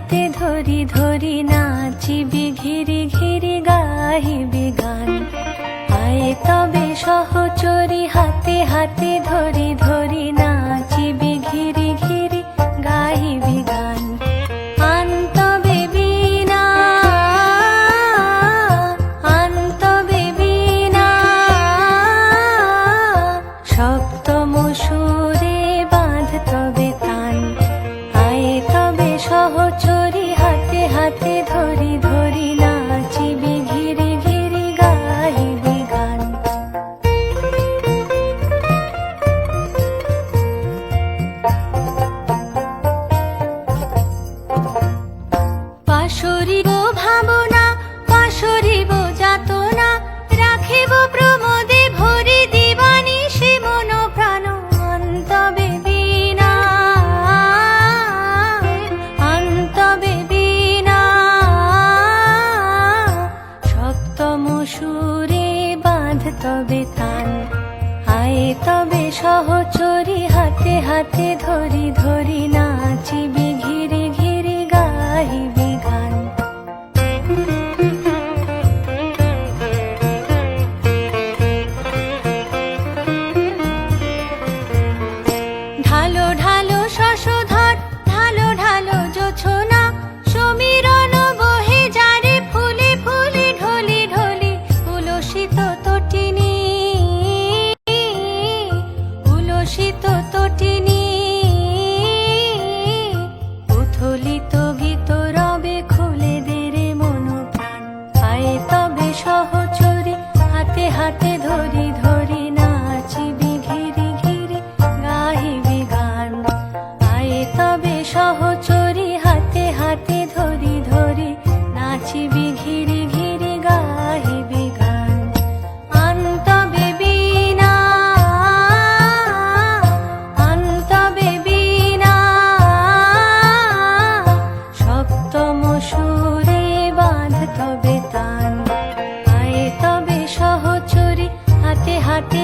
হাতে ধরি ধরি নাচিবি ঘিরি ঘিরি গাহিবি গান। আয়ে তবে সহচরি হাতে হাতে ধরি ধরি নাচিবি ঘিরি ঘিরি গাহিবি গান। আন তবে বীণা আন তবে বীণা সপ্তম সুরে বাঁধ তবে তান। আয়ে তবে সহচরি হাতে হাতে ধরি ধরি নাচিবি ঘিরি ঘিরি গাহিবি গান। পাশরিব ভাবনা পাশরিব যাতনা রাখিব প্রমোদে ভরি দিবানিশি মন প্রাণ। আন তবে বীণা আন তবে বীণা সপ্তম সুরে বাঁধ তবে তান। আয়ে তবে সহচরি হাতে হাতে ধরি ধরি নাচিবি ঘিরি ঘিরি গাহিবি গান। ঢালো ঢালো শশধর ঢালো ঢালো জোছনা সমীরণ বহে যারে ফুলে ফুলে ঢলি ঢলি। উলসিত তটিনী উলসিত তটিনী উথলিত গীত রবে খুলে দেরে মন প্রাণ। আয়ে তবে সহচরি হাতে হাতে ধরি ধরি নাচিবি ঘিরি ঘিরি গাহিবি গান। আয়ে তবে সহচরি হাতে হাতে ধরি ধরি নাচিবি ঘিরি ঘিরি গাহিবি গান। আন তবে বীণা আন তবে বীণা সপ্তম সুরে বাঁধ তবে তান। আয়ে তবে সহচরি হাতে হাতে